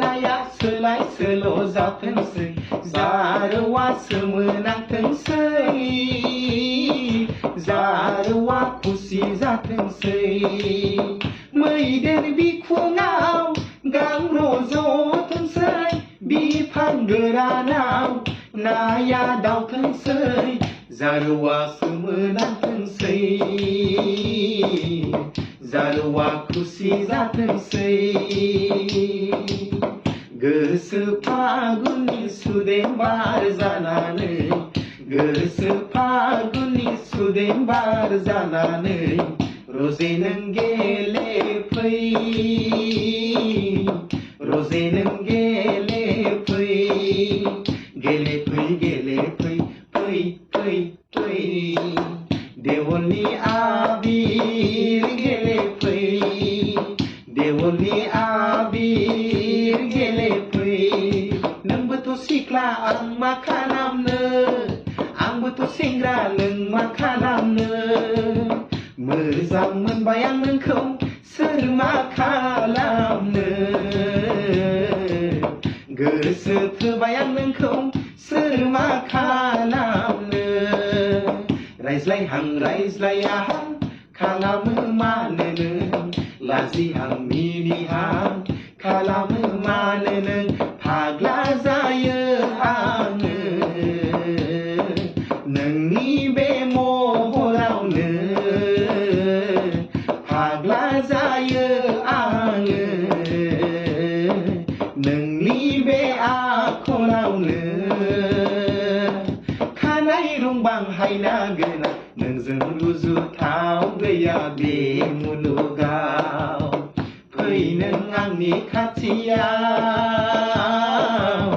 नाया सोलाय सोल' जाथोंसै जारौआ सोमोनांथोंसै जारौआ खुसि जाथोंसै मैदेर बिखुङाव गां रज'थोंसै बिफां गोरानाव नाया दावथोंसै जारौआ सोमोनांथोंसै जारौआ खुसि जाथोंसै गोसो फागुननि सुदेम बार जानानै गोसो फागुननि सुदेम बार जानानै रजे नों गेलेफै रजे नों गेलेफै गेलेफै गेलेफै फै फै फै देवलनि आबिर गेलेफै देवलनि आबिर गेलेफै नोंबोथ' सिख्ला आं मा खालामनो आंबोथ' सेंग्रा नों मा खालामनो मोजां मोनबाय आं नोंखौ सोर मा खालामनो गोसो थोबाय आं नोंखौ सोर मा खालामनो रायज्लायहां रायज्लायाहां खालामो मानो नों लाजिहां मिनिहां खालामो मानो नों फाग्ला जायो आङो नोंनि बे महरावनो फाग्ला जायो आङो नोंनि बे आखलावनो खानाय रुंबां हायना गोनां नोंजों रुजुथाव गैया बे मुलुगाव फै नों आंनि खाथियाव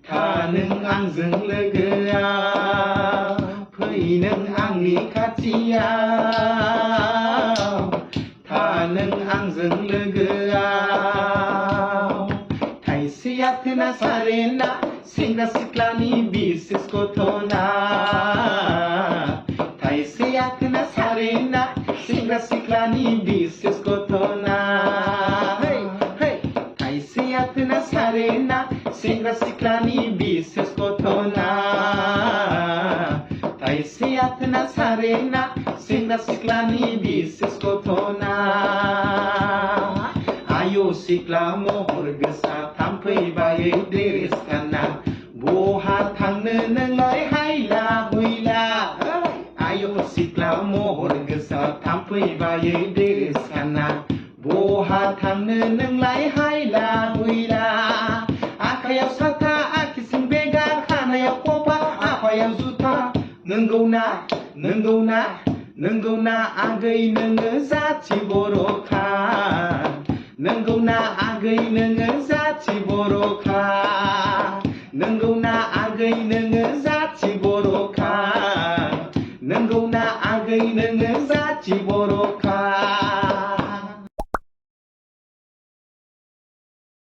था नों आंजों लोगोआव फै नों आंनि खाथियाव था नों आंजों लोगोआव थाइसेया थोना सारेना सेंग्रा सिख्लानि बिसेस गथना थाइसेया थोना सारेना सेंग्रा सिख्लानि बिसेस गथना थाइसेया थोना सारेना सेंग्रा सिख्लानि बिसेस गथना थाइसेया थोना सारेना सेंग्रा सिख्लानि बिसेस गथना आयौ सिख्ला महर गोसा थाम्फै बायै ड्रेस गानना बहा थांनो नोंलाय हायला हुइला आयौ सिख्ला महर गोसा थाम्फै बायै ड्रेस गानना बहा थांनो नोंलाय हायला हुइला आखायाव साथा आखिसिं बेगा खानायाव खफा आफायाव जुथा नंगौना नंगौना नंगौना आगै नोङो जाथि बर'खा नंगौना आगै नोङो जाथि बर'खा नंगौना आगै नोङो जाथि बर'खा नंगौना आगै नोङो जाथि बर'खा